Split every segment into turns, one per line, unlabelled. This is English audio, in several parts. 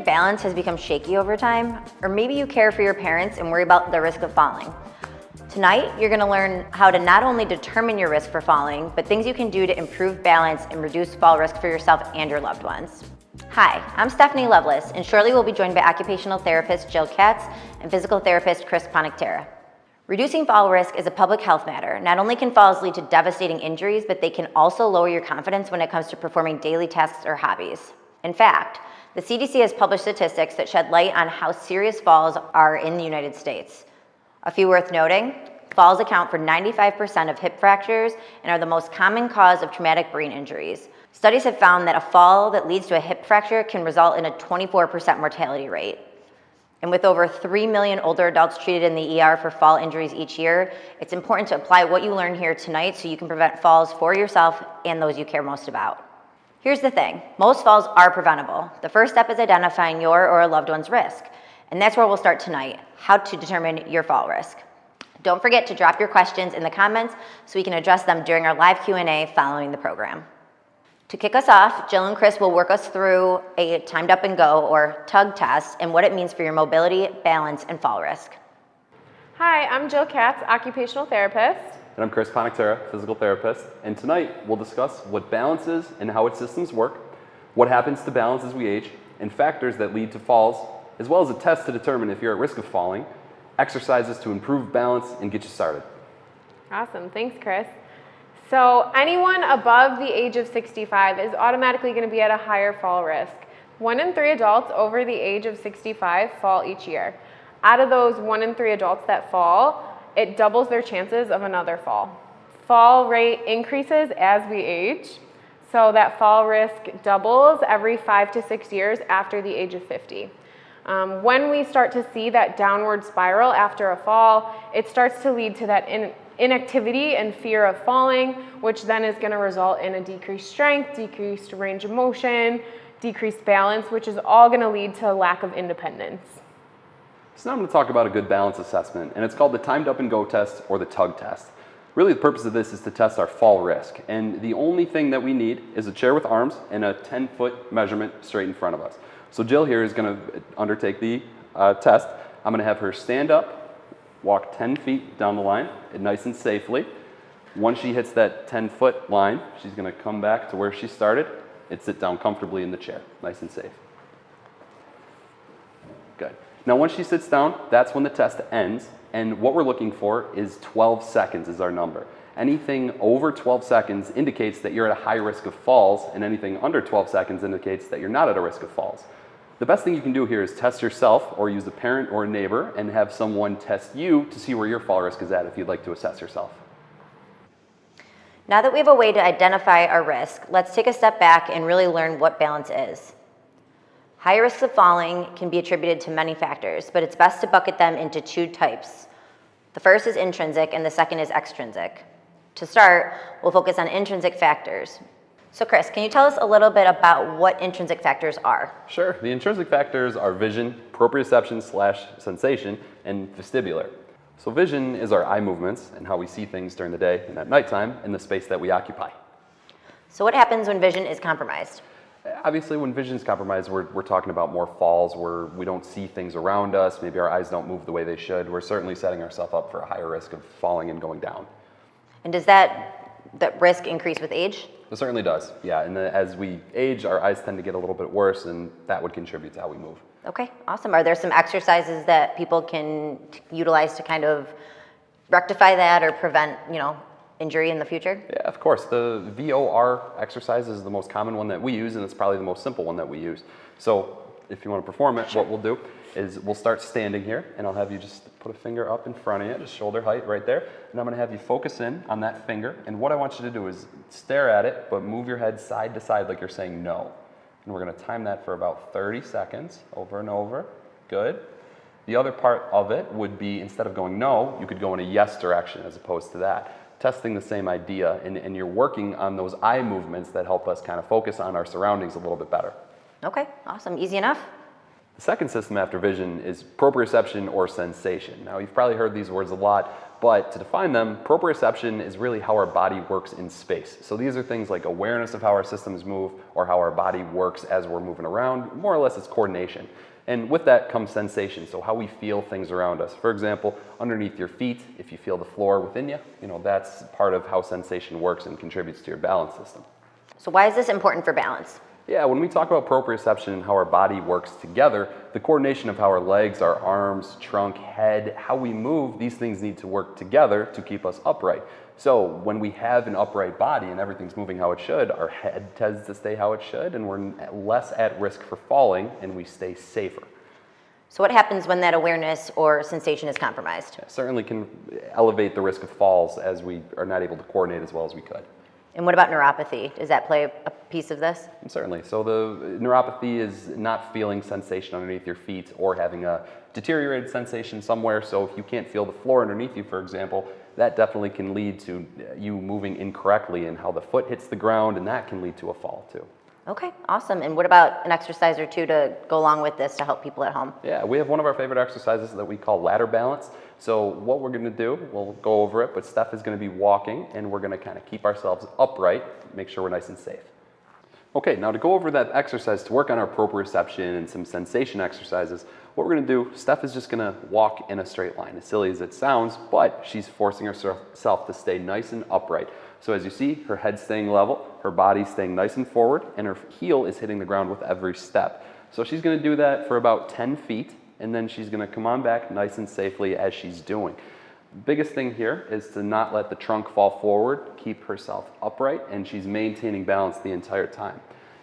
your balance has become shaky over time, or maybe you care for your parents and worry about the risk of falling. Tonight, you're going to learn how to not only determine your risk for falling, but things you can do to improve balance and reduce fall risk for yourself and your loved ones. Hi, I'm Stephanie Lovelace, and shortly we'll be joined by Occupational Therapist Jill Katz and Physical Therapist Ponichtera. Reducing fall risk is a public health matter. Not only can falls lead to devastating injuries, but they can also lower your confidence when it comes to performing daily tasks or hobbies. In fact, the CDC has published statistics that shed light on how serious falls are in the United States. A few worth noting: falls account for 95% of hip fractures and are the most common cause of traumatic brain injuries. Studies have found that a fall that leads to a hip fracture can result in a 24% mortality rate. And with over 3 million older adults treated in the ER for fall injuries each year, it's important to apply what you learn here tonight so you can prevent falls for yourself and those you care most about. Here's the thing: most falls are preventable. The first step is identifying your or a loved one's risk. And that's where we'll start tonight: how to determine your fall risk. Don't forget to drop your questions in the comments so we can address them during our live Q&A following the program. To kick us off, Jill and Chris will work us through a timed up and go, or TUG test, and what it means for your mobility, balance, and fall risk.
Hi, I'm Jill Katz, occupational therapist.
And I'm Chris Ponichtera, physical therapist. And tonight we'll discuss what balance is and how its systems work, what happens to balance as we age, and factors that lead to falls, as well as a test to determine if you're at risk of falling, exercises to improve balance and get you started.
Awesome, thanks Chris. So anyone above the age of 65 is automatically going to be at a higher fall risk. 1 in 3 adults over the age of 65 fall each year. Out of those 1 in 3 adults that fall, it doubles their chances of another fall. Fall rate increases as we age, so that fall risk doubles every 5 to 6 years after the age of 50. When we start to see that downward spiral after a fall, it starts to lead to that inactivity and fear of falling, which then is going to result in a decreased strength, decreased range of motion, decreased balance, which is all going to lead to a lack of independence.
So now I'm going to talk about a good balance assessment, and it's called the timed up and go test, or the TUG test. Really, the purpose of this is to test our fall risk, and the only thing that we need is a chair with arms and a 10-foot measurement straight in front of us. So Jill here is going to undertake the test. I'm going to have her stand up, walk 10 feet down the line, nice and safely. Once she hits that 10-foot line, she's going to come back to where she started and sit down comfortably in the chair, nice and safe. Good. Now once she sits down, that's when the test ends, and what we're looking for is 12 seconds is our number. Anything over 12 seconds indicates that you're at a high risk of falls, and anything under 12 seconds indicates that you're not at a risk of falls. The best thing you can do here is test yourself, or use a parent or a neighbor and have someone test you to see where your fall risk is at if you'd like to assess yourself.
Now that we have a way to identify our risk, let's take a step back and really learn what balance is. High risks of falling can be attributed to many factors, but it's best to bucket them into 2 types. The first is intrinsic and the second is extrinsic. To start, we'll focus on intrinsic factors. So Chris, can you tell us a little bit about what intrinsic factors are?
Sure. The intrinsic factors are vision, proprioception / sensation, and vestibular. So vision is our eye movements and how we see things during the day and at nighttime in the space that we occupy.
So what happens when vision is compromised?
Obviously, when vision is compromised, we're talking about more falls where we don't see things around us. Maybe our eyes don't move the way they should. We're certainly setting ourselves up for a higher risk of falling and going down.
And does that risk increase with age?
It certainly does, yeah. And as we age, our eyes tend to get a little bit worse, and that would contribute to how we move.
Okay, awesome. Are there some exercises that people can utilize to kind of rectify that or prevent, injury in the future?
Yeah, of course. The VOR exercise is the most common one that we use, and it's probably the most simple one that we use. So if you want to perform it, what we'll do is we'll start standing here, and I'll have you just put a finger up in front of you, just shoulder height right there, and I'm going to have you focus in on that finger, and what I want you to do is stare at it, but move your head side to side like you're saying no. And we're going to time that for about 30 seconds, over and over. Good. The other part of it would be, instead of going no, you could go in a yes direction as opposed to that. Testing the same idea, and you're working on those eye movements that help us kind of focus on our surroundings a little bit better.
Okay, awesome. Easy enough?
The second system after vision is proprioception or sensation. Now, you've probably heard these words a lot, but to define them, proprioception is really how our body works in space. So these are things like awareness of how our systems move or how our body works as we're moving around. More or less, it's coordination. And with that comes sensation, so how we feel things around us. For example, underneath your feet, if you feel the floor within you, that's part of how sensation works and contributes to your balance system.
So why is this important for balance?
Yeah, when we talk about proprioception and how our body works together, the coordination of how our legs, our arms, trunk, head, how we move, these things need to work together to keep us upright. So when we have an upright body and everything's moving how it should, our head tends to stay how it should, and we're less at risk for falling, and we stay safer.
So what happens when that awareness or sensation is compromised?
It certainly can elevate the risk of falls as we are not able to coordinate as well as we could.
And what about neuropathy? Does that play a piece of this?
Certainly. So the neuropathy is not feeling sensation underneath your feet or having a deteriorated sensation somewhere. So if you can't feel the floor underneath you, for example, that definitely can lead to you moving incorrectly in how the foot hits the ground, and that can lead to a fall too.
Okay, awesome. And what about an exercise or two to go along with this to help people at home?
Yeah, we have one of our favorite exercises that we call ladder balance. So what we're going to do, we'll go over it, but Steph is going to be walking, and we're going to kind of keep ourselves upright, make sure we're nice and safe. Okay, now to go over that exercise, to work on our proprioception and some sensation exercises, what we're going to do, Steph is just going to walk in a straight line, as silly as it sounds, but she's forcing herself to stay nice and upright. So as you see, her head's staying level, her body's staying nice and forward, and her heel is hitting the ground with every step. So she's going to do that for about 10 feet, and then she's going to come on back nice and safely as she's doing. The biggest thing here is to not let the trunk fall forward, keep herself upright, and she's maintaining balance the entire time.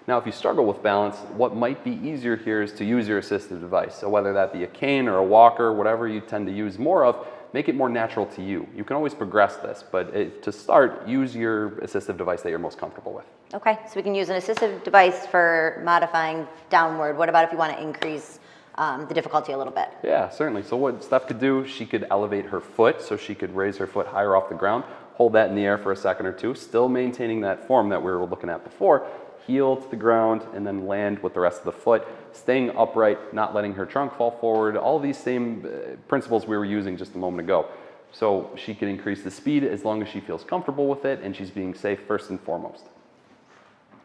Now, if you struggle with balance, what might be easier here is to use your assistive device. So whether that be a cane or a walker, whatever you tend to use more of, make it more natural to you. You can always progress this, but to start, use your assistive device that you're most comfortable with.
Okay, so we can use an assistive device for modifying downward. What about if you want to increase the difficulty a little bit?
Yeah, certainly. So what Steph could do, she could elevate her foot, so she could raise her foot higher off the ground, hold that in the air for a second or two, still maintaining that form that we were looking at before, heel to the ground, and then land with the rest of the foot, staying upright, not letting her trunk fall forward, all these same principles we were using just a moment ago. So she can increase the speed as long as she feels comfortable with it, and she's being safe first and foremost.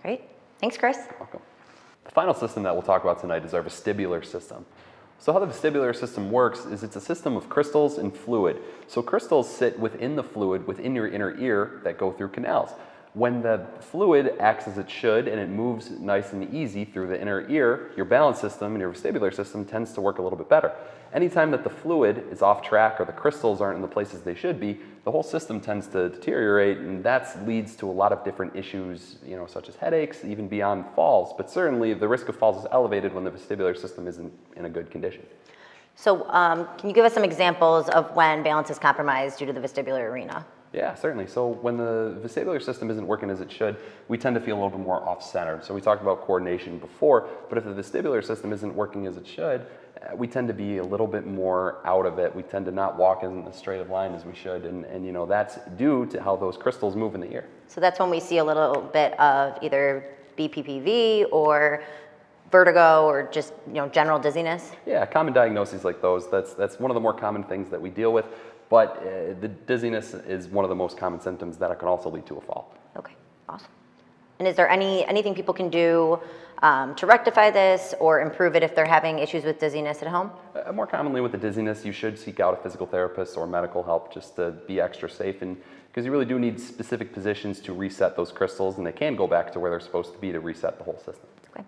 Great. Thanks, Chris.
Welcome. The final system that we'll talk about tonight is our vestibular system. So how the vestibular system works is it's a system of crystals and fluid. So crystals sit within the fluid, within your inner ear, that go through canals. When the fluid acts as it should and it moves nice and easy through the inner ear, your balance system and your vestibular system tends to work a little bit better. Anytime that the fluid is off track or the crystals aren't in the places they should be, the whole system tends to deteriorate, and that leads to a lot of different issues, such as headaches, even beyond falls. But certainly the risk of falls is elevated when the vestibular system isn't in a good condition.
So can you give us some examples of when balance is compromised due to the vestibular arena?
Yeah, certainly. So when the vestibular system isn't working as it should, we tend to feel a little bit more off-centered. So we talked about coordination before, but if the vestibular system isn't working as it should, we tend to be a little bit more out of it. We tend to not walk in as straight of line as we should, and that's due to how those crystals move in the ear. So
that's when we see a little bit of either BPPV or vertigo or just general dizziness?
Yeah, common diagnoses like those. That's one of the more common things that we deal with. But the dizziness is one of the most common symptoms that can also lead to a fall.
Okay, awesome. And is there anything people can do to rectify this or improve it if they're having issues with dizziness at home?
More commonly with the dizziness, you should seek out a physical therapist or medical help just to be extra safe, and because you really do need specific positions to reset those crystals, and they can go back to where they're supposed to be to reset the whole system.
Okay.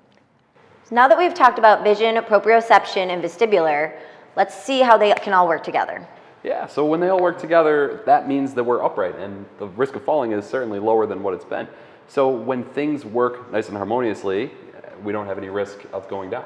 So now that we've talked about vision, proprioception, and vestibular, let's see how they can all work together.
Yeah, so when they all work together, that means that we're upright, and the risk of falling is certainly lower than what it's been. So when things work nice and harmoniously, we don't have any risk of going down.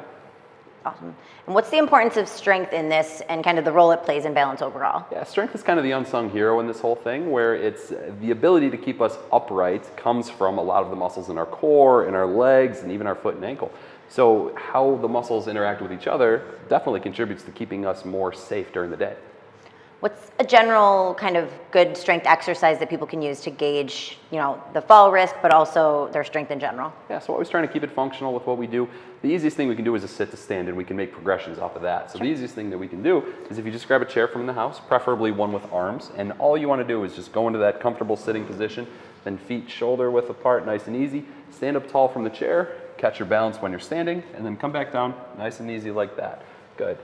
Awesome. And what's the importance of strength in this and kind of the role it plays in balance overall?
Yeah, strength is kind of the unsung hero in this whole thing, where it's the ability to keep us upright comes from a lot of the muscles in our core, in our legs, and even our foot and ankle. So how the muscles interact with each other definitely contributes to keeping us more safe during the day.
What's a general kind of good strength exercise that people can use to gauge, the fall risk, but also their strength in general?
Yeah, so always trying to keep it functional with what we do. The easiest thing we can do is a sit to stand, and we can make progressions off of that. So the easiest thing that we can do is if you just grab a chair from the house, preferably one with arms, and all you want to do is just go into that comfortable sitting position, then feet shoulder width apart, nice and easy. Stand up tall from the chair, catch your balance when you're standing, and then come back down nice and easy like that. Good.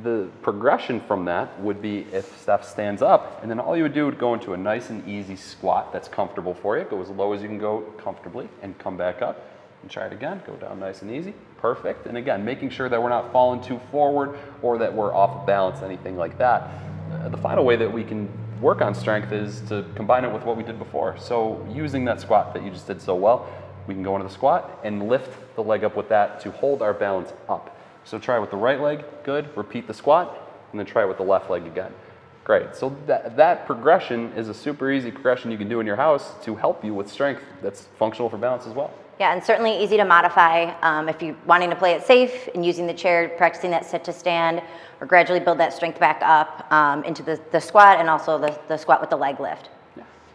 The progression from that would be if Steph stands up, and then all you would do would go into a nice and easy squat that's comfortable for you. Go as low as you can go comfortably and come back up and try it again. Go down nice and easy. Perfect. And again, making sure that we're not falling too forward or that we're off balance, anything like that. The final way that we can work on strength is to combine it with what we did before. So using that squat that you just did so well, we can go into the squat and lift the leg up with that to hold our balance up. So try with the right leg, good, repeat the squat, and then try it with the left leg again. Great, so that progression is a super easy progression you can do in your house to help you with strength that's functional for balance as well.
Yeah, and certainly easy to modify if you're wanting to play it safe and using the chair, practicing that sit to stand, or gradually build that strength back up into the squat and also the squat with the leg lift.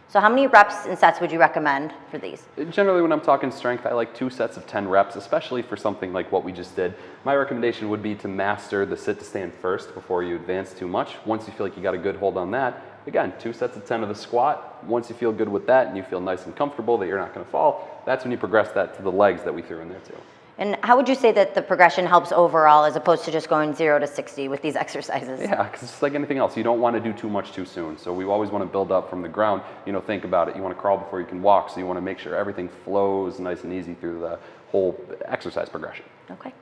So how many reps and sets would you recommend for these?
Generally, when I'm talking strength, I like 2 sets of 10 reps, especially for something like what we just did. My recommendation would be to master the sit to stand first before you advance too much. Once you feel like you got a good hold on that, again, 2 sets of 10 of the squat. Once you feel good with that and you feel nice and comfortable that you're not going to fall, that's when you progress that to the legs that we threw in there too.
And how would you say that the progression helps overall as opposed to just going 0 to 60 with these exercises?
Yeah, because it's like anything else. You don't want to do too much too soon. So we always want to build up from the ground. Think about it. You want to crawl before you can walk. So you want to make sure everything flows nice and easy through the whole exercise progression.
Okay.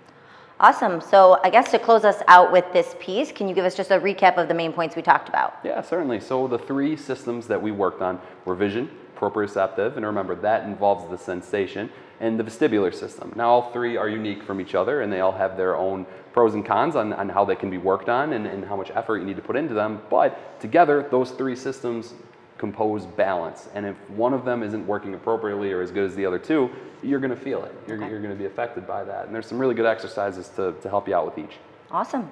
Awesome. So I guess to close us out with this piece, can you give us just a recap of the main points we talked about?
Yeah, certainly. So the 3 systems that we worked on were vision, proprioceptive, and remember that involves the sensation, and the vestibular system. Now all 3 are unique from each other and they all have their own pros and cons on how they can be worked on and how much effort you need to put into them, but together those 3 systems compose balance, and if one of them isn't working appropriately or as good as the other 2, you're going to feel it. You're going to be affected by that, and there's some really good exercises to help you out with each.
Awesome.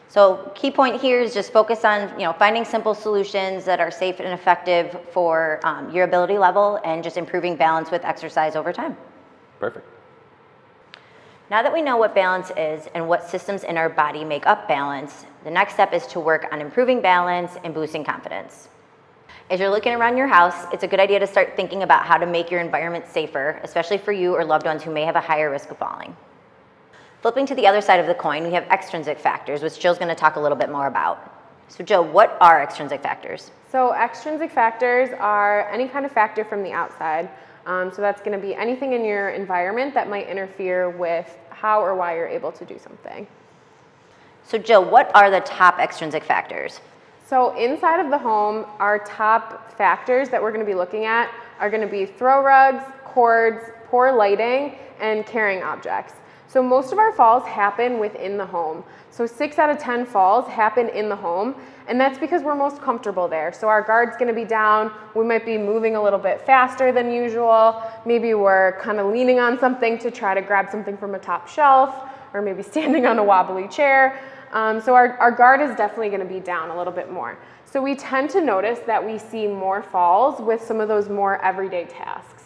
So key point here is just focus on finding simple solutions that are safe and effective for your ability level and just improving balance with exercise over time.
Perfect.
Now that we know what balance is and what systems in our body make up balance, the next step is to work on improving balance and boosting confidence. As you're looking around your house, it's a good idea to start thinking about how to make your environment safer, especially for you or loved ones who may have a higher risk of falling. Flipping to the other side of the coin, we have extrinsic factors, which Jill's going to talk a little bit more about. So Jill, what are extrinsic factors?
So extrinsic factors are any kind of factor from the outside. So that's going to be anything in your environment that might interfere with how or why you're able to do something.
So Jill, what are the top extrinsic factors?
So inside of the home, our top factors that we're going to be looking at are going to be throw rugs, cords, poor lighting, and carrying objects. So most of our falls happen within the home. So 6 out of 10 falls happen in the home, and that's because we're most comfortable there. So our guard's going to be down, we might be moving a little bit faster than usual, maybe we're kind of leaning on something to try to grab something from a top shelf, or maybe standing on a wobbly chair. So our guard is definitely going to be down a little bit more. So we tend to notice that we see more falls with some of those more everyday tasks.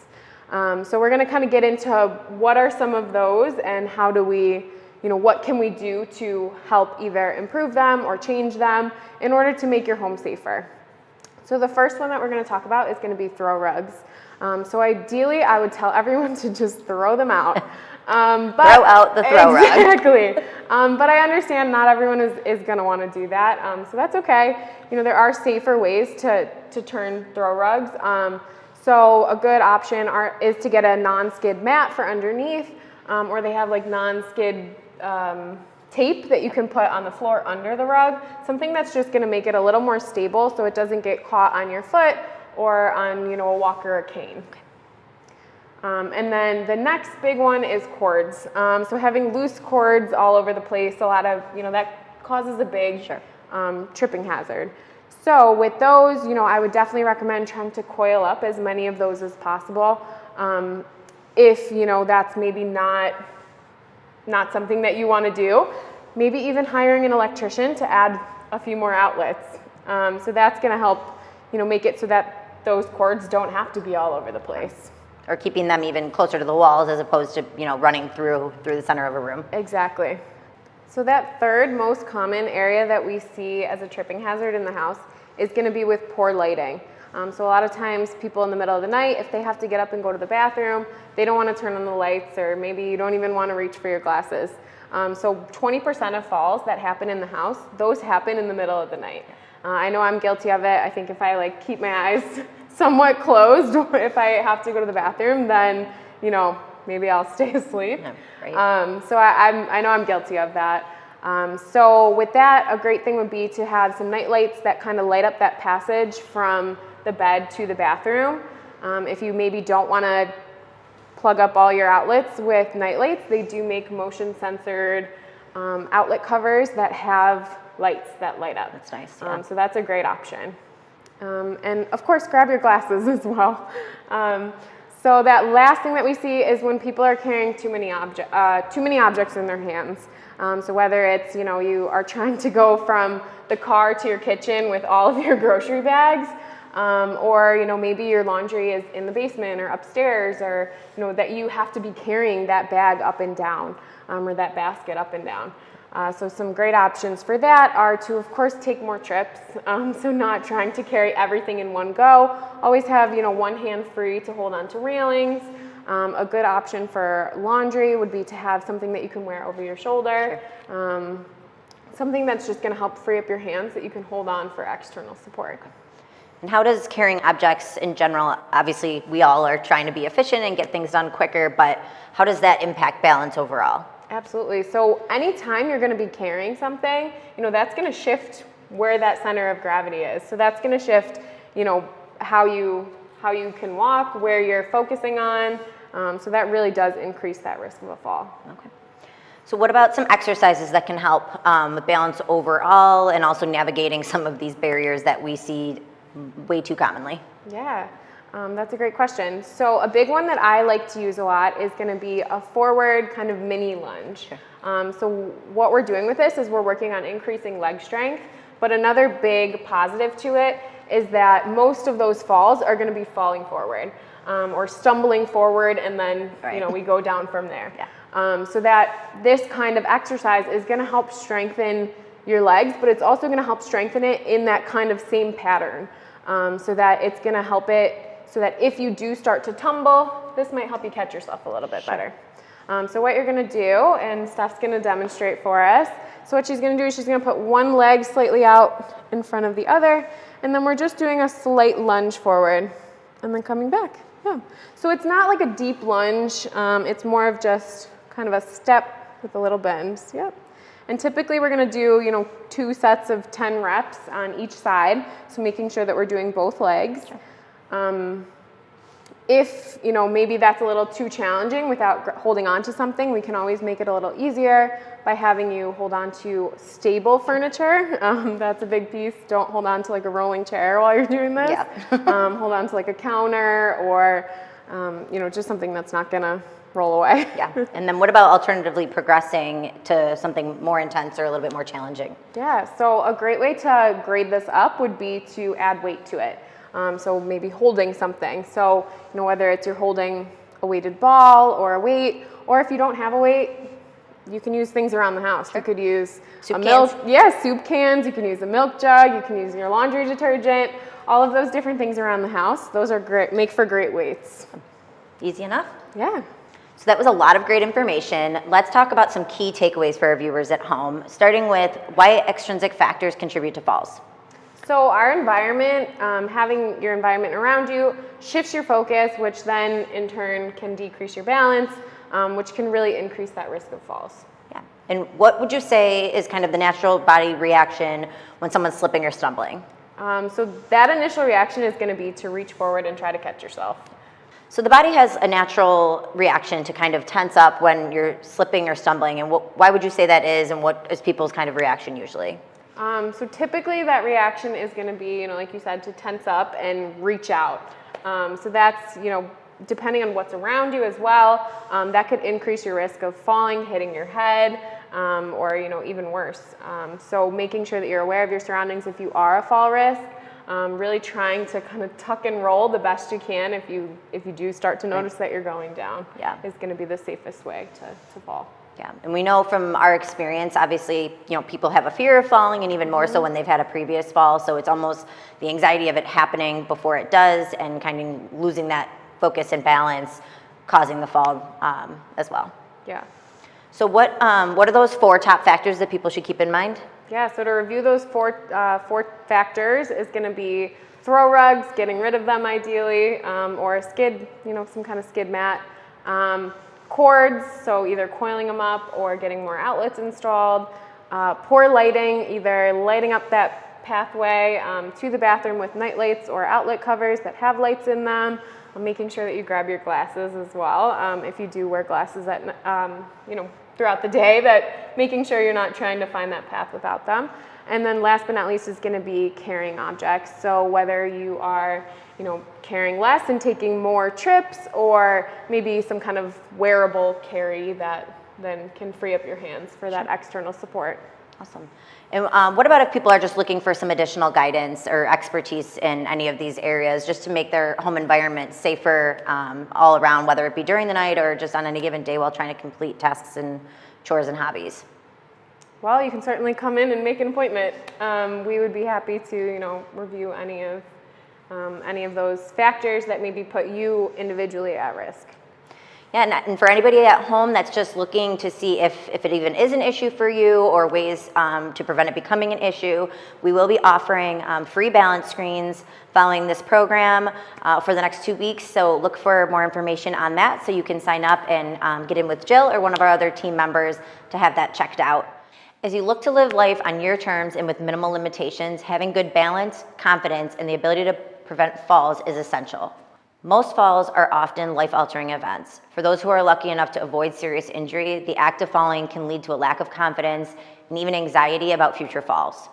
So we're going to kind of get into what are some of those and how do we, what can we do to help either improve them or change them in order to make your home safer. So the first one that we're going to talk about is going to be throw rugs. So ideally, I would tell everyone to just throw them out. But
throw out the throw rug.
Exactly. But I understand not everyone is going to want to do that. So that's okay. There are safer ways to turn throw rugs. So a good option is to get a non-skid mat for underneath, or they have like non-skid tape that you can put on the floor under the rug, something that's just going to make it a little more stable so it doesn't get caught on your foot or on a walker or cane. And then the next big one is cords. So having loose cords all over the place, a lot of, that causes a big tripping hazard. So with those, I would definitely recommend trying to coil up as many of those as possible. If, that's maybe not something that you want to do, maybe even hiring an electrician to add a few more outlets. So that's going to help, make it so that those cords don't have to be all over the place.
Or keeping them even closer to the walls as opposed to, running through the center of a room.
Exactly. So that third most common area that we see as a tripping hazard in the house is going to be with poor lighting. So a lot of times people in the middle of the night, if they have to get up and go to the bathroom, they don't want to turn on the lights, or maybe you don't even want to reach for your glasses. So 20% of falls that happen in the house, those happen in the middle of the night. I know I'm guilty of it. I think if I keep my eyes somewhat closed, or if I have to go to the bathroom, then, maybe I'll stay asleep.
Yeah, right.
So I know I'm guilty of that. So with that, a great thing would be to have some night lights that kind of light up that passage from the bed to the bathroom. If you maybe don't want to plug up all your outlets with night lights, they do make motion censored outlet covers that have lights that light up.
That's nice. Yeah.
So that's a great option. And of course, grab your glasses as well. So that last thing that we see is when people are carrying too many objects in their hands. So whether it's, you are trying to go from the car to your kitchen with all of your grocery bags, or, maybe your laundry is in the basement or upstairs, or, that you have to be carrying that bag up and down, or that basket up and down. So some great options for that are to, of course, take more trips. So not trying to carry everything in one go. Always have, one hand free to hold onto railings. A good option for laundry would be to have something that you can wear over your shoulder. Sure. Something that's just going to help free up your hands that you can hold on for external support.
And how does carrying objects in general, obviously we all are trying to be efficient and get things done quicker, but how does that impact balance overall?
Absolutely. So anytime you're going to be carrying something, that's going to shift where that center of gravity is. So that's going to shift, how you can walk, where you're focusing on. So that really does increase that risk of a fall.
Okay. So what about some exercises that can help with balance overall and also navigating some of these barriers that we see way too commonly?
Yeah. That's a great question. So a big one that I like to use a lot is going to be a forward kind of mini lunge. Sure. So what we're doing with this is we're working on increasing leg strength, but another big positive to it is that most of those falls are going to be falling forward or stumbling forward, and then
right.
We go down from there.
Yeah.
So that this kind of exercise is going to help strengthen your legs, but it's also going to help strengthen it in that kind of same pattern, so that it's going to help it so that if you do start to tumble, this might help you catch yourself a little bit better. So what you're going to do, and Steph's going to demonstrate for us. So what she's going to do is she's going to put one leg slightly out in front of the other, and then we're just doing a slight lunge forward and then coming back. Yeah. So it's not like a deep lunge. It's more of just kind of a step with a little bend. Yep. And typically we're going to do, 2 sets of 10 reps on each side. So making sure that we're doing both legs. Sure. If, maybe that's a little too challenging without holding on to something, we can always make it a little easier by having you hold on to stable furniture. That's a big piece. Don't hold on to like a rolling chair while you're doing this. Yeah. Hold on to like a counter or, just something that's not going to roll away.
Yeah. And then what about alternatively progressing to something more intense or a little bit more challenging?
Yeah. So a great way to grade this up would be to add weight to it. So maybe holding something. So, whether it's you're holding a weighted ball or a weight, or if you don't have a weight, you can use things around the house. Sure. You could use soup cans. You can use a milk jug. You can use your laundry detergent. All of those different things around the house. Those are great. Make for great weights.
Easy enough?
Yeah.
So that was a lot of great information. Let's talk about some key takeaways for our viewers at home, starting with why extrinsic factors contribute to falls.
So our environment, having your environment around you shifts your focus, which then in turn can decrease your balance, which can really increase that risk of falls.
Yeah. And what would you say is kind of the natural body reaction when someone's slipping or stumbling?
So that initial reaction is going to be to reach forward and try to catch yourself.
So the body has a natural reaction to kind of tense up when you're slipping or stumbling. And why would you say that is, and what is people's kind of reaction usually?
So typically that reaction is going to be, like you said, to tense up and reach out. So that's, depending on what's around you as well, that could increase your risk of falling, hitting your head. or even worse. So making sure that you're aware of your surroundings if you are a fall risk. Really trying to kind of tuck and roll the best you can if you do start to notice that you're going down. Is going to be the safest way to fall.
Yeah, and we know from our experience, obviously, people have a fear of falling, and even more so when they've had a previous fall. So it's almost the anxiety of it happening before it does, and kind of losing that focus and balance, causing the fall as well.
Yeah.
So what are those 4 top factors that people should keep in mind?
Yeah, so to review those 4 factors is going to be throw rugs, getting rid of them ideally, or a skid, some kind of skid mat. Cords, so either coiling them up or getting more outlets installed. Poor lighting, either lighting up that pathway to the bathroom with night lights or outlet covers that have lights in them. Making sure that you grab your glasses as well. If you do wear glasses at, throughout the day, that making sure you're not trying to find that path without them. And then last but not least is going to be carrying objects. So whether you are, carrying less and taking more trips, or maybe some kind of wearable carry that then can free up your hands for that external support.
Awesome. And what about if people are just looking for some additional guidance or expertise in any of these areas, just to make their home environment safer all around, whether it be during the night or just on any given day while trying to complete tasks and chores and hobbies?
Well, you can certainly come in and make an appointment. We would be happy to, review any of those factors that maybe put you individually at risk.
Yeah, and for anybody at home that's just looking to see if it even is an issue for you, or ways to prevent it becoming an issue, we will be offering free balance screens following this program for the next 2 weeks. So look for more information on that, so you can sign up and get in with Jill or one of our other team members to have that checked out. As you look to live life on your terms and with minimal limitations, having good balance, confidence, and the ability to prevent falls is essential. Most falls are often life-altering events. For those who are lucky enough to avoid serious injury, the act of falling can lead to a lack of confidence and even anxiety about future falls.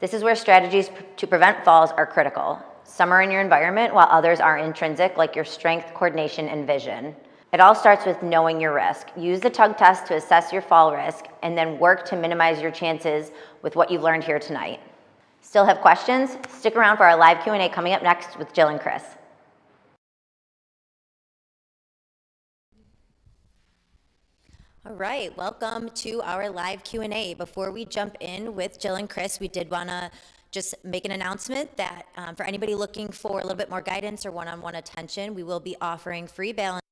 This is where strategies to prevent falls are critical. Some are in your environment, while others are intrinsic, like your strength, coordination, and vision. It all starts with knowing your risk. Use the tug test to assess your fall risk, and then work to minimize your chances with what you've learned here tonight. Still have questions? Stick around for our live Q&A coming up next with Jill and Chris. All right, welcome to our live Q&A. Before we jump in with Jill and Chris, we did want to just make an announcement that for anybody looking for a little bit more guidance or one-on-one attention, we will be offering free balance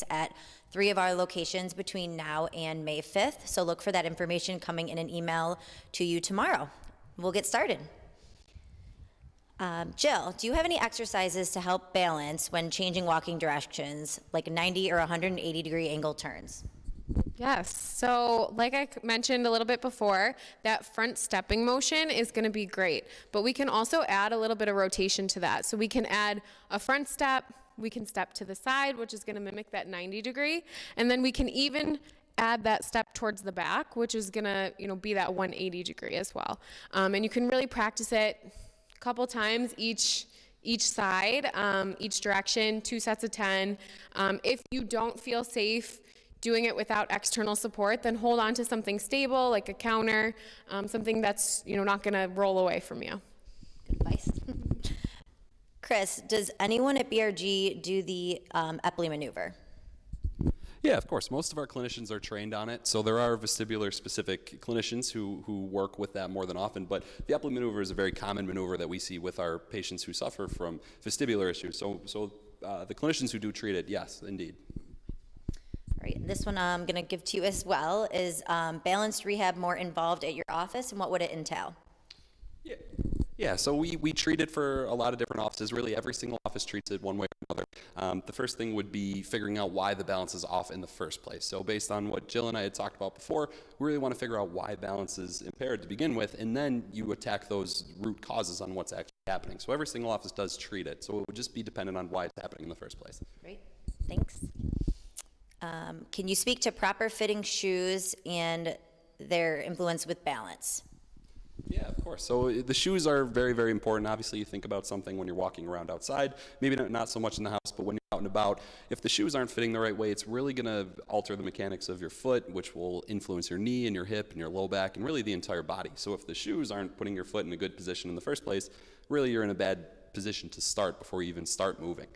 at 3 of our locations between now and May 5th. So look for that information coming in an email to you tomorrow. We'll get started. Jill, do you have any exercises to help balance when changing walking directions, like 90 or 180 degree angle turns?
Yes, so like I mentioned a little bit before, that front stepping motion is going to be great, but we can also add a little bit of rotation to that. So we can add a front step, we can step to the side, which is going to mimic that 90 degree, and then we can even add that step towards the back, which is going to be that 180 degree as well. And you can really practice it a couple times each side, each direction, 2 sets of 10. If you don't feel safe doing it without external support, then hold on to something stable like a counter, something that's not going to roll away from you.
Good advice. Chris, does anyone at BRG do the Epley maneuver?
Yeah, of course. Most of our clinicians are trained on it, so there are vestibular-specific clinicians who work with that more than often, but the Epley maneuver is a very common maneuver that we see with our patients who suffer from vestibular issues. So the clinicians who do treat it, yes, indeed.
All right, this one I'm going to give to you as well. Is balanced rehab more involved at your office, and what would it entail?
Yeah, so we treat it for a lot of different offices. Really, every single office treats it one way or another. The first thing would be figuring out why the balance is off in the first place. So based on what Jill and I had talked about before, we really want to figure out why balance is impaired to begin with, and then you attack those root causes on what's actually happening. So every single office does treat it, so it would just be dependent on why it's happening in the first place.
Great, thanks. Can you speak to proper fitting shoes and their influence with balance?
Yeah, of course. So the shoes are very, very important. Obviously, you think about something when you're walking around outside, maybe not so much in the house, but when you're out and about, if the shoes aren't fitting the right way, it's really going to alter the mechanics of your foot, which will influence your knee and your hip and your low back and really the entire body. So if the shoes aren't putting your foot in a good position in the first place, really you're in a bad position to start before you even start moving.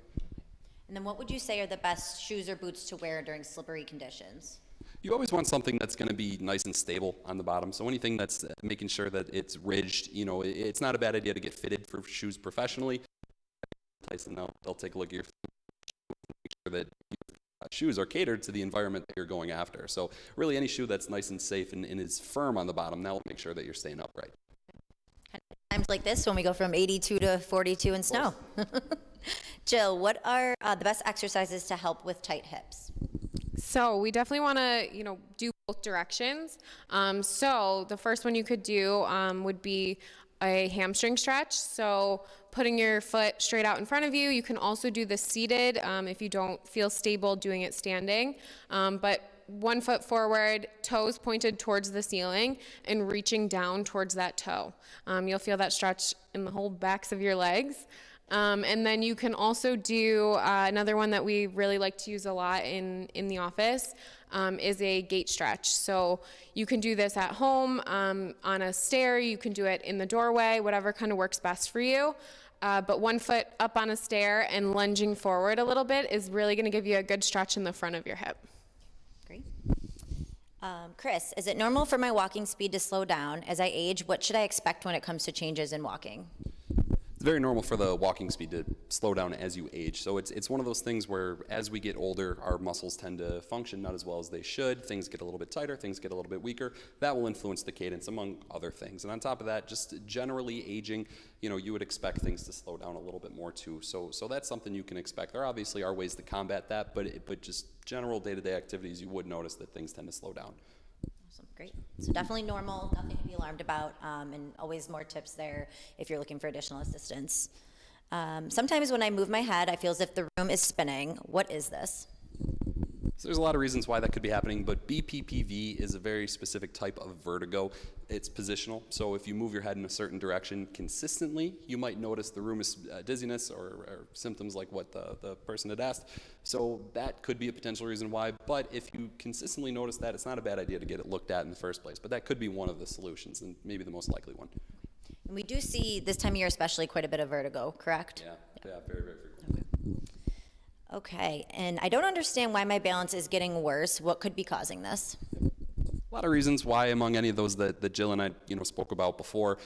And then what would you say are the best shoes or boots to wear during slippery conditions?
You always want something that's going to be nice and stable on the bottom. So anything that's making sure that it's ridged, it's not a bad idea to get fitted for shoes professionally. And they'll take a look at your make sure that your shoes are catered to the environment that you're going after. So really any shoe that's nice and safe and is firm on the bottom, that will make sure that you're staying upright.
Times like this when we go from 82 to 42 in snow. Jill, what are the best exercises to help with tight hips?
So we definitely want to, do both directions. So the first one you could do would be a hamstring stretch. So putting your foot straight out in front of you. You can also do the seated if you don't feel stable doing it standing. But 1 foot forward, toes pointed towards the ceiling and reaching down towards that toe. You'll feel that stretch in the whole backs of your legs. And then you can also do another one that we really like to use a lot in the office is a gate stretch. So you can do this at home on a stair. You can do it in the doorway, whatever kind of works best for you. But 1 foot up on a stair and lunging forward a little bit is really going to give you a good stretch in the front of your hip.
Great. Chris, is it normal for my walking speed to slow down as I age? What should I expect when it comes to changes in walking?
It's very normal for the walking speed to slow down as you age. So it's one of those things where as we get older, our muscles tend to function not as well as they should. Things get a little bit tighter, things get a little bit weaker. That will influence the cadence, among other things. And on top of that, just generally aging, you would expect things to slow down a little bit more too. So that's something you can expect. There obviously are ways to combat that, but just general day-to-day activities, you would notice that things tend to slow down.
Awesome, great. So definitely normal, nothing to be alarmed about, and always more tips there if you're looking for additional assistance. Sometimes when I move my head, I feel as if the room is spinning. What is this?
So there's a lot of reasons why that could be happening, but BPPV is a very specific type of vertigo. It's positional, so if you move your head in a certain direction consistently, you might notice the room is dizziness or symptoms like what the person had asked. So that could be a potential reason why, but if you consistently notice that, it's not a bad idea to get it looked at in the first place, but that could be one of the solutions and maybe the most likely one.
And we do see this time of year especially quite a bit of vertigo, correct?
Yeah, very, very frequently.
Okay, and I don't understand why my balance is getting worse. What could be causing this?
A lot of reasons why, among any of those that Jill and I spoke about before.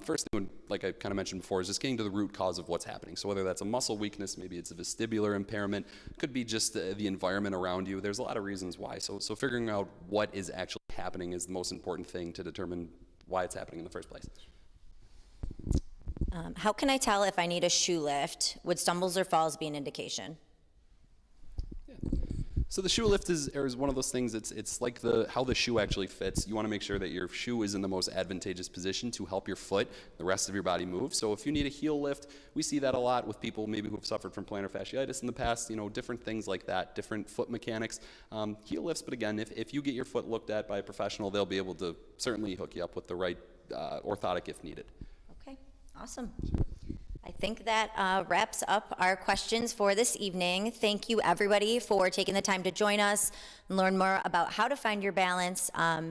First thing, like I kind of mentioned before, is just getting to the root cause of what's happening. So whether that's a muscle weakness, maybe it's a vestibular impairment, could be just the environment around you. There's a lot of reasons why. So figuring out what is actually happening is the most important thing to determine why it's happening in the first place.
How can I tell if I need a shoe lift? Would stumbles or falls be an indication?
So the shoe lift is one of those things. It's like how the shoe actually fits. You want to make sure that your shoe is in the most advantageous position to help your foot, the rest of your body move. So if you need a heel lift, we see that a lot with people maybe who have suffered from plantar fasciitis in the past. Different things like that, different foot mechanics, heel lifts. But again, if you get your foot looked at by a professional, they'll be able to certainly hook you up with the right orthotic if needed.
Okay, awesome. I think that wraps up our questions for this evening. Thank you, everybody, for taking the time to join us and learn more about how to find your balance.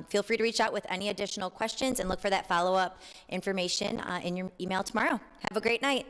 Feel free to reach out with any additional questions and look for that follow-up information in your email tomorrow. Have a great night.